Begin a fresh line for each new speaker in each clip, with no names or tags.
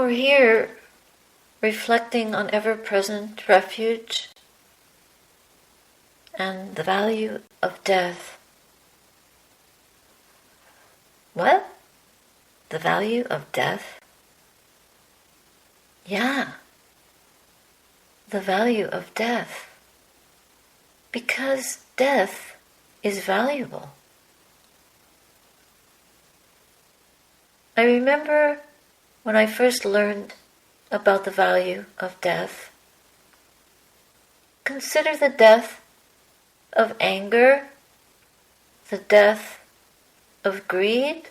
We're here reflecting on ever-present refuge and the value of death. What? The value of death? Yeah, the value of death. Because death is valuable. I remember when I first learned about the value of death. Consider the death of anger, the death of greed,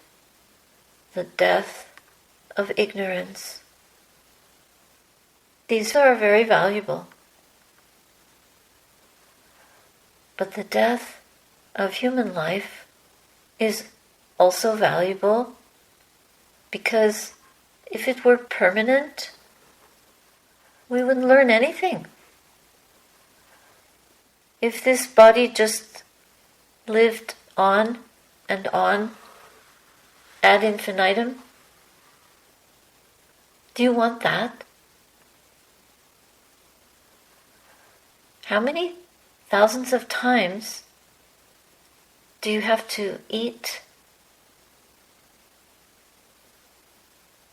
the death of ignorance. These are very valuable. But the death of human life is also valuable because if it were permanent, we wouldn't learn anything. If this body just lived on and on ad infinitum, do you want that? How many thousands of times do you have to eat?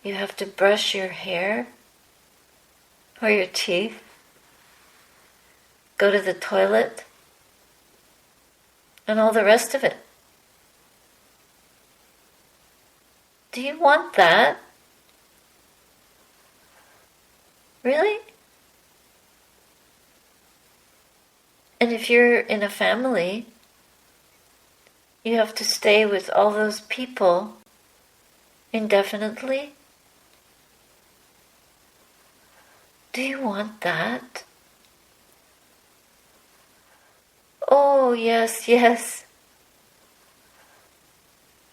You have to brush your hair or your teeth, go to the toilet, and all the rest of it. Do you want that? Really? And if you're in a family, you have to stay with all those people indefinitely? Do you want that? Oh, yes, yes.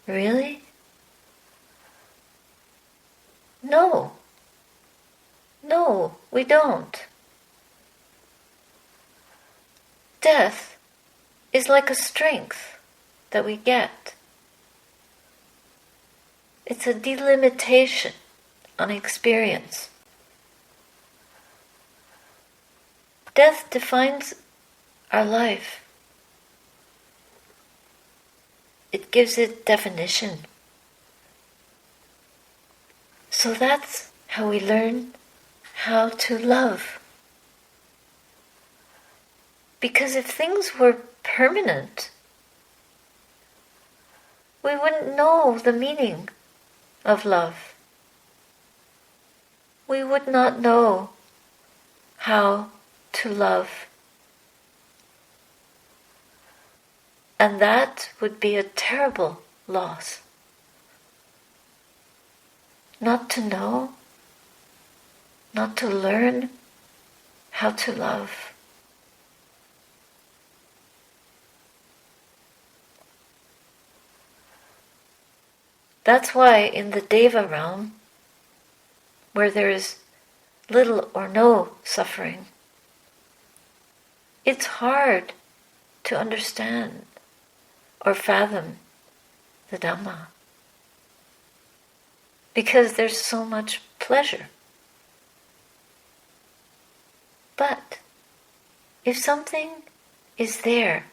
Really? No. No, we don't. Death is like a strength that we get. It's a delimitation on experience. Death defines our life. It gives it definition. So that's how we learn how to love. Because if things were permanent, we wouldn't know the meaning of love. We would not know how to love. And that would be a terrible loss. Not to know, not to learn how to love. That's why in the Deva realm, where there is little or no suffering, it's hard to understand or fathom the Dhamma. Because there's so much pleasure. But if something is there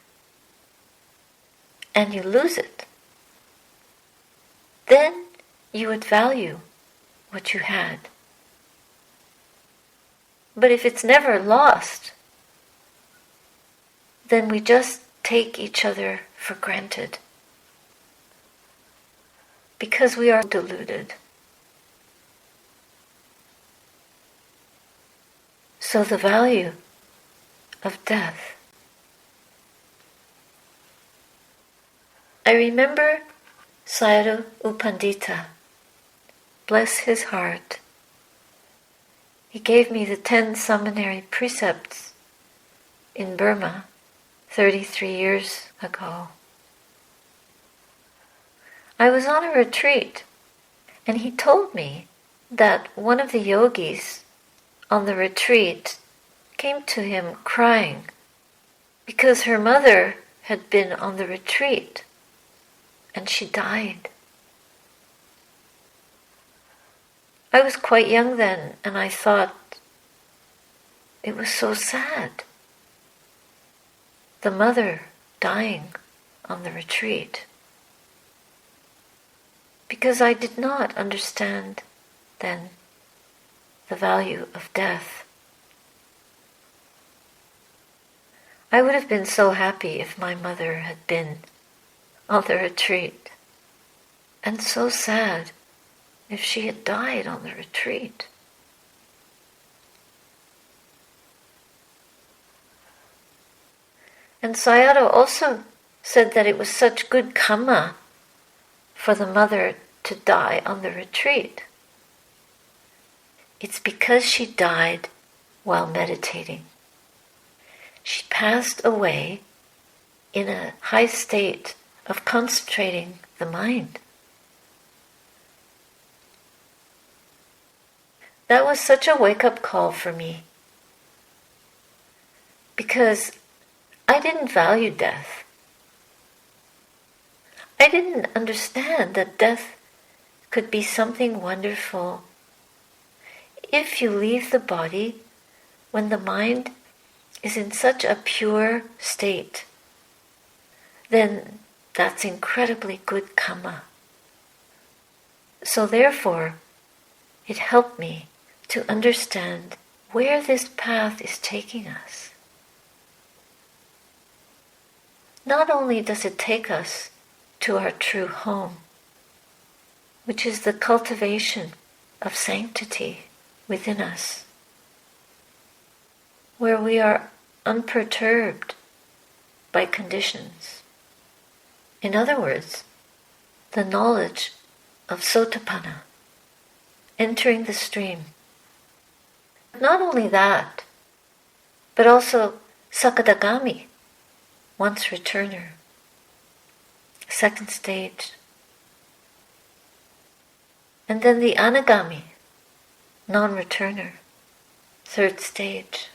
and you lose it, then you would value what you had. But if it's never lost, then we just take each other for granted. Because we are deluded. So the value of death. I remember Sayadaw U Pandita, bless his heart. He gave me the 10 seminary precepts in Burma 33 years ago. I was on a retreat, and he told me that one of the yogis on the retreat came to him crying because her mother had been on the retreat and she died. I was quite young then, and I thought it was so sad. The mother dying on the retreat. Because I did not understand then the value of death. I would have been so happy if my mother had been on the retreat, and so sad if she had died on the retreat. And Sayadaw also said that it was such good karma for the mother to die on the retreat. It's because she died while meditating. She passed away in a high state of concentrating the mind. That was such a wake-up call for me, because I didn't value death. I didn't understand that death could be something wonderful. If you leave the body when the mind is in such a pure state, then that's incredibly good karma. So therefore, it helped me to understand where this path is taking us. Not only does it take us to our true home, which is the cultivation of sanctity within us, where we are unperturbed by conditions. In other words, the knowledge of sotapanna, entering the stream. Not only that, but also sakadagami, once returner, second stage. And then the anagami, non-returner, third stage.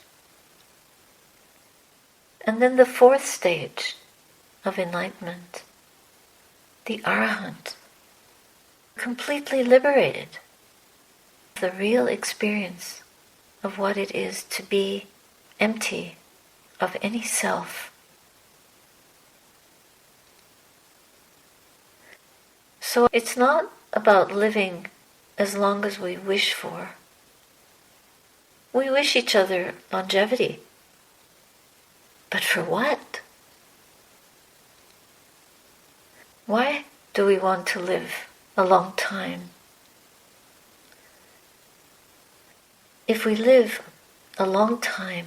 And then the fourth stage of enlightenment, the arahant, completely liberated, the real experience of what it is to be empty of any self. So it's not about living as long as we wish for. We wish each other longevity. But for what? Why do we want to live a long time? If we live a long time,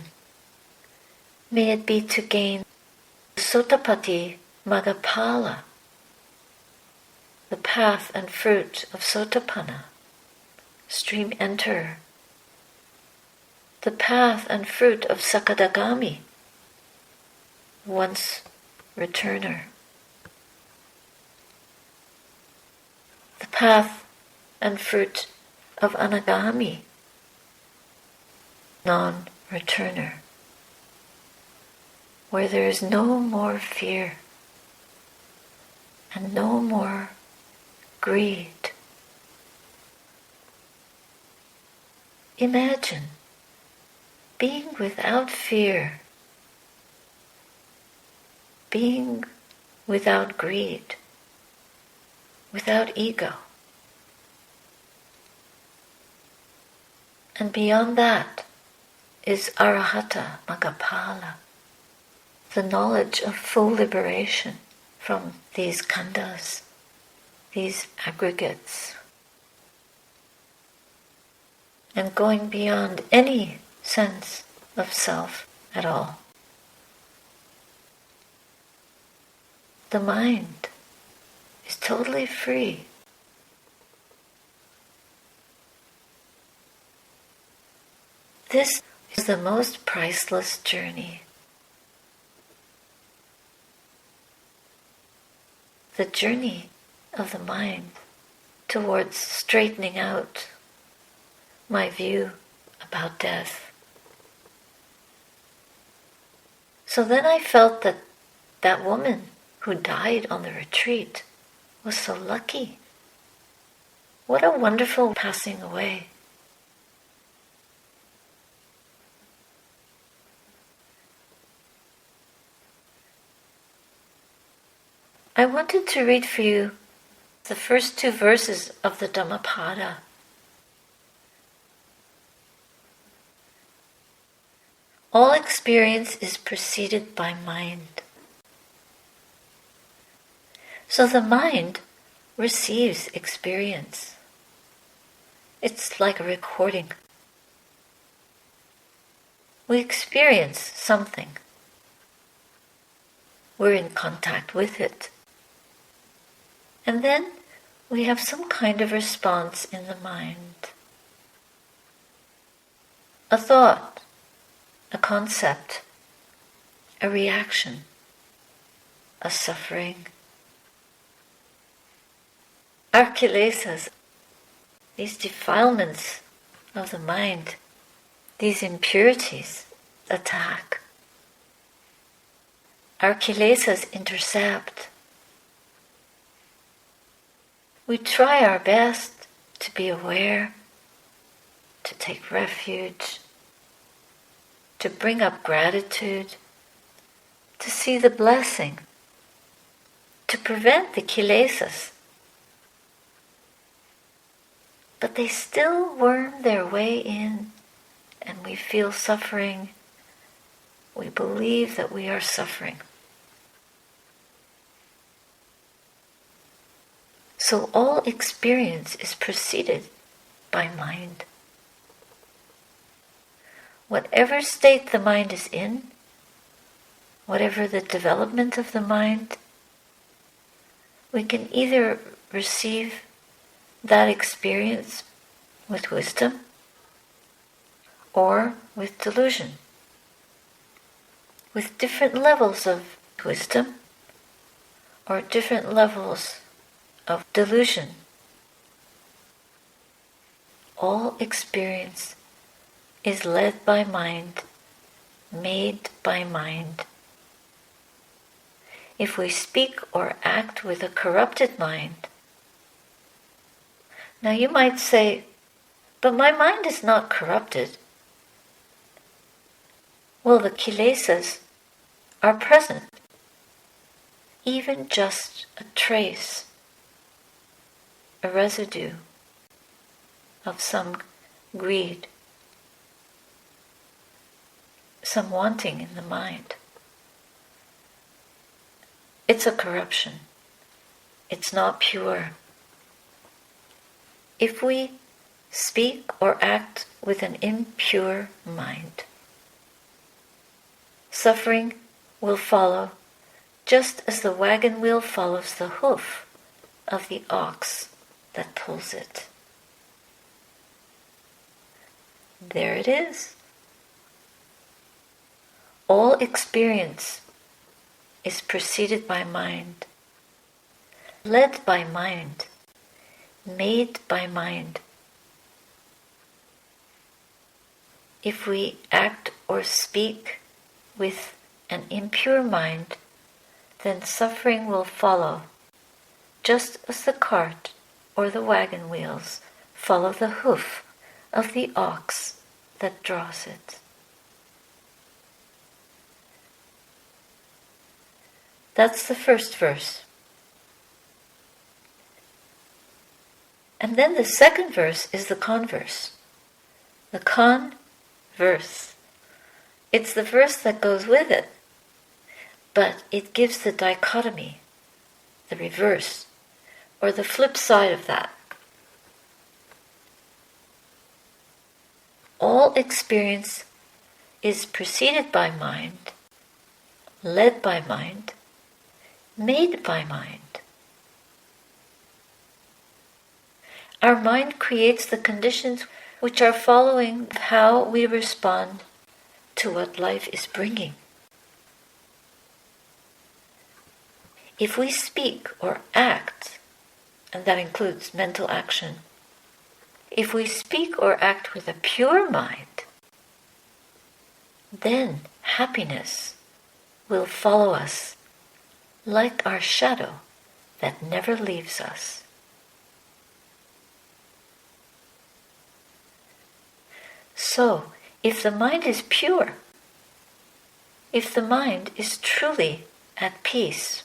may it be to gain Sotapatti Maggaphala, the path and fruit of Sotapanna, stream enter, the path and fruit of Sakadagami, once returner, the path and fruit of Anagami, non-returner, where there is no more fear and no more greed. Imagine being without fear, being without greed, without ego. And beyond that is Arahata Maggaphala, the knowledge of full liberation from these khandhas, these aggregates, and going beyond any sense of self at all. The mind is totally free. This is the most priceless journey. The journey of the mind towards straightening out my view about death. So then I felt that that woman who died on the retreat was so lucky. What a wonderful passing away. I wanted to read for you the first 2 verses of the Dhammapada. All experience is preceded by mind. So the mind receives experience. It's like a recording. We experience something. We're in contact with it. And then we have some kind of response in the mind. A thought, a concept, a reaction, a suffering. Our kilesas, these defilements of the mind, these impurities, attack. Our kilesas intercept. We try our best to be aware, to take refuge, to bring up gratitude, to see the blessing, to prevent the kilesas. But they still worm their way in, and we feel suffering. We believe that we are suffering. So all experience is preceded by mind. Whatever state the mind is in, whatever the development of the mind, we can either receive that experience with wisdom or with delusion, with different levels of wisdom or different levels of delusion. All experience is led by mind, made by mind. If we speak or act with a corrupted mind, now you might say, but my mind is not corrupted. Well, the kilesas are present, even just a trace, a residue of some greed, some wanting in the mind. It's a corruption. It's not pure. If we speak or act with an impure mind, suffering will follow just as the wagon wheel follows the hoof of the ox that pulls it. There it is. All experience is preceded by mind, led by mind, made by mind. If we act or speak with an impure mind, then suffering will follow, just as the cart or the wagon wheels follow the hoof of the ox that draws it. That's the first verse. And then the second verse is the converse. The converse. It's the verse that goes with it, but it gives the dichotomy, the reverse, or the flip side of that. All experience is preceded by mind, led by mind, made by mind. Our mind creates the conditions which are following how we respond to what life is bringing. If we speak or act, and that includes mental action, if we speak or act with a pure mind, then happiness will follow us like our shadow that never leaves us. So, if the mind is pure, if the mind is truly at peace,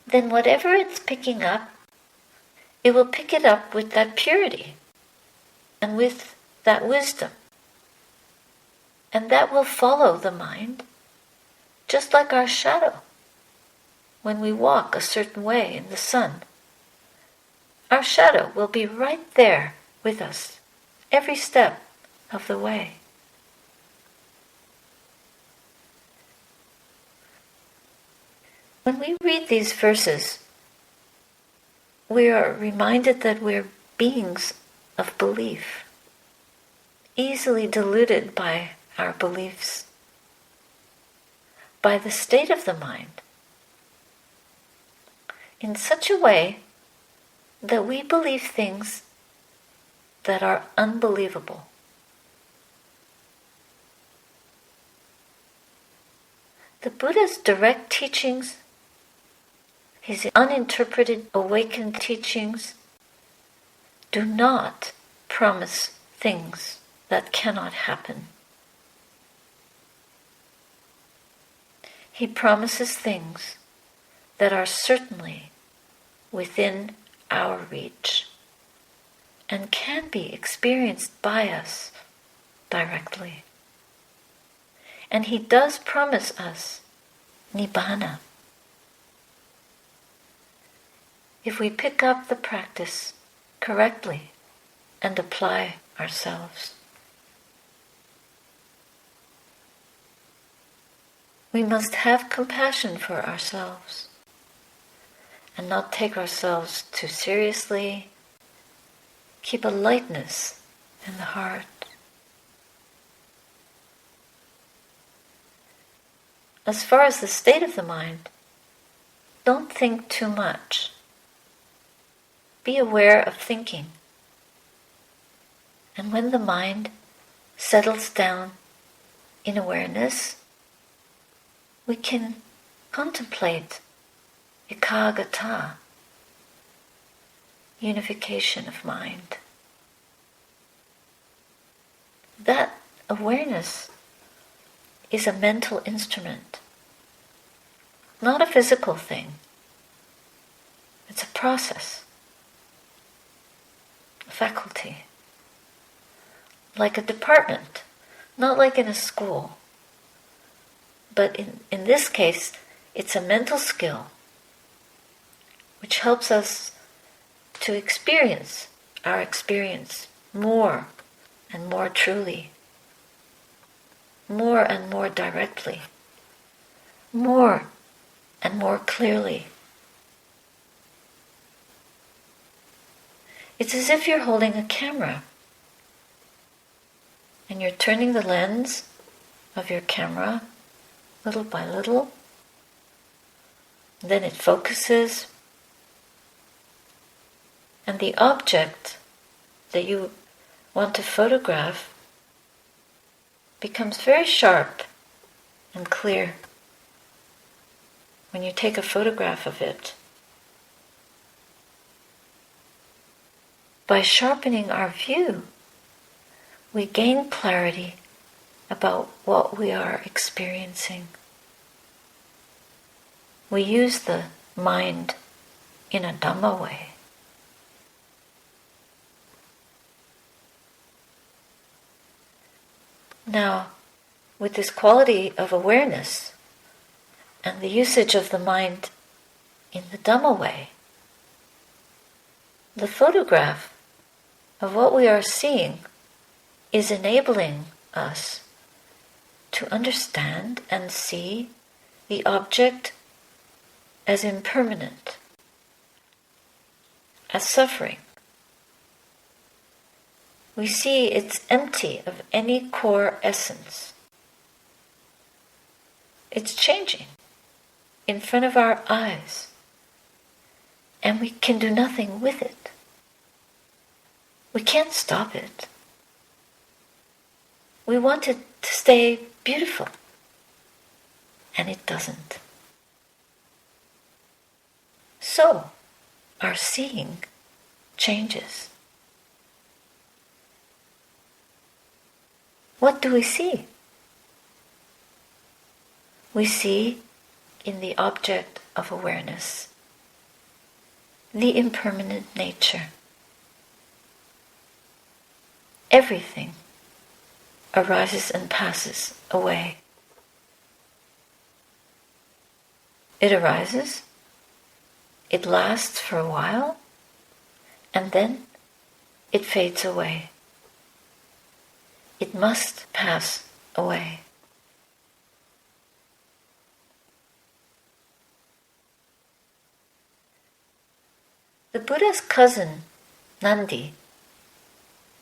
then whatever it's picking up, it will pick it up with that purity and with that wisdom. And that will follow the mind, just like our shadow. When we walk a certain way in the sun, our shadow will be right there with us, every step of the way. When we read these verses, we are reminded that we're beings of belief, easily deluded by our beliefs, by the state of the mind, in such a way that we believe things that are unbelievable. The Buddha's direct teachings, his uninterpreted awakened teachings, do not promise things that cannot happen. He promises things that are certainly within our reach and can be experienced by us directly. And he does promise us nibbana if we pick up the practice correctly and apply ourselves. We must have compassion for ourselves and not take ourselves too seriously. Keep a lightness in the heart. As far as the state of the mind, don't think too much. Be aware of thinking. And when the mind settles down in awareness, we can contemplate ekaggata, unification of mind. That awareness is a mental instrument, not a physical thing. It's a process, a faculty, like a department, not like in a school. But in this case, it's a mental skill which helps us to experience our experience more and more truly, more and more directly, more and more clearly. It's as if you're holding a camera and you're turning the lens of your camera little by little. Then it focuses, and the object that you want to photograph becomes very sharp and clear when you take a photograph of it. By sharpening our view, we gain clarity about what we are experiencing. We use the mind in a Dhamma way. Now, with this quality of awareness and the usage of the mind in the Dhamma way, the photograph of what we are seeing is enabling us to understand and see the object as impermanent, as suffering. We see it's empty of any core essence. It's changing in front of our eyes, and we can do nothing with it. We can't stop it. We want it to stay beautiful, and it doesn't. So, our seeing changes. what do we see? We see in the object of awareness the impermanent nature. Everything arises and passes away. It arises, it lasts for a while, and then it fades away. It must pass away. The Buddha's cousin, Nandi,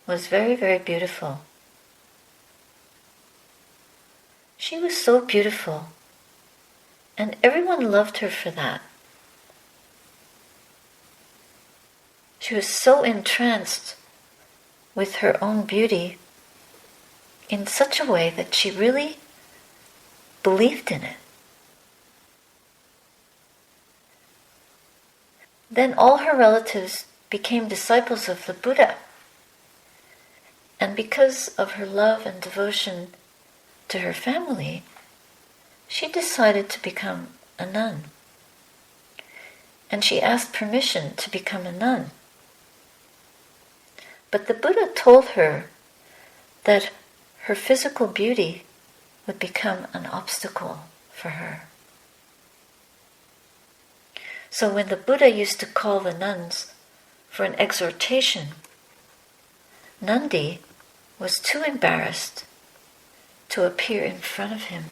was very, very beautiful. She was so beautiful, and everyone loved her for that. She was so entranced with her own beauty in such a way that she really believed in it. Then all her relatives became disciples of the Buddha. And because of her love and devotion to her family, she decided to become a nun. And she asked permission to become a nun. But the Buddha told her that her physical beauty would become an obstacle for her. So when the Buddha used to call the nuns for an exhortation, Nandi was too embarrassed to appear in front of him.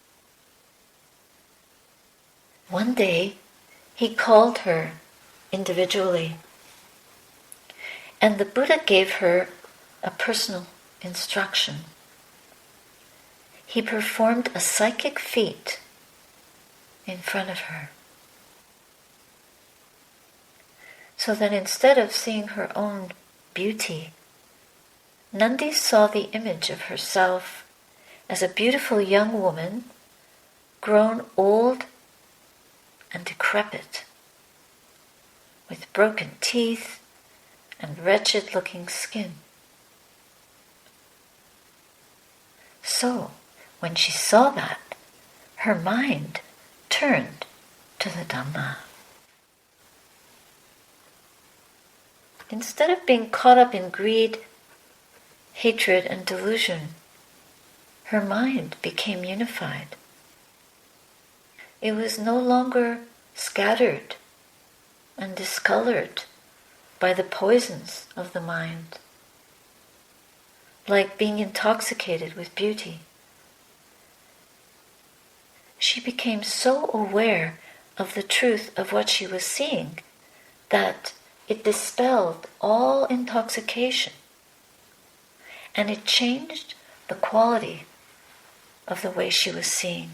One day, he called her individually, and the Buddha gave her a personal instruction. He performed a psychic feat in front of her, so that instead of seeing her own beauty, Nandi saw the image of herself as a beautiful young woman, grown old and decrepit, with broken teeth and wretched-looking skin. So, when she saw that, her mind turned to the Dhamma. Instead of being caught up in greed, hatred, and delusion, her mind became unified. It was no longer scattered and discolored by the poisons of the mind, like being intoxicated with beauty. She became so aware of the truth of what she was seeing that it dispelled all intoxication, and it changed the quality of the way she was seeing.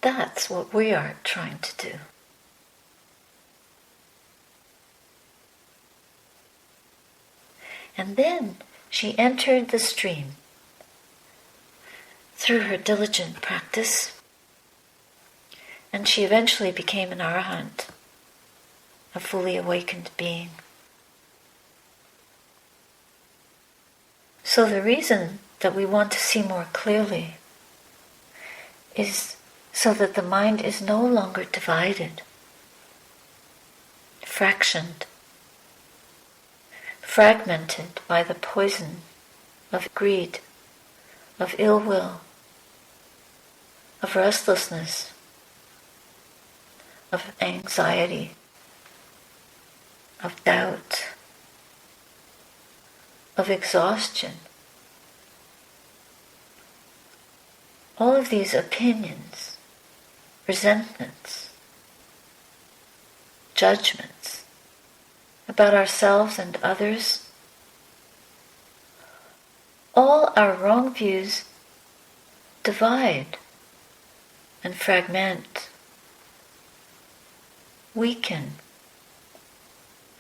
That's what we are trying to do. And then she entered the stream. Through her diligent practice, and she eventually became an arahant, a fully awakened being. So the reason that we want to see more clearly is so that the mind is no longer divided, fractioned, fragmented by the poison of greed, of ill will, of restlessness, of anxiety, of doubt, of exhaustion. All of these opinions, resentments, judgments about ourselves and others, all our wrong views divide and fragment, weaken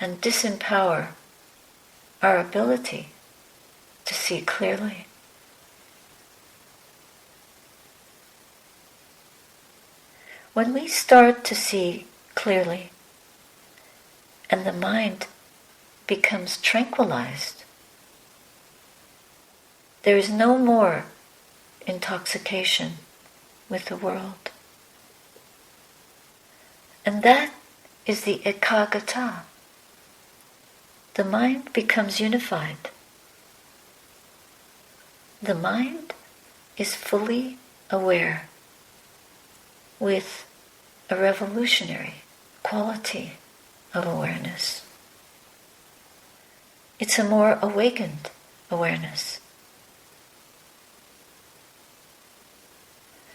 and disempower our ability to see clearly. When we start to see clearly and the mind becomes tranquilized There is no more intoxication with the world. And that is the ekagata. The mind becomes unified. The mind is fully aware with a revolutionary quality of awareness. It's a more awakened awareness.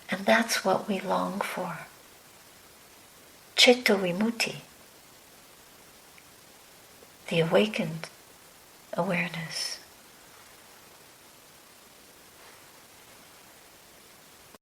And that's what we long for. Citta vimutti, the awakened awareness.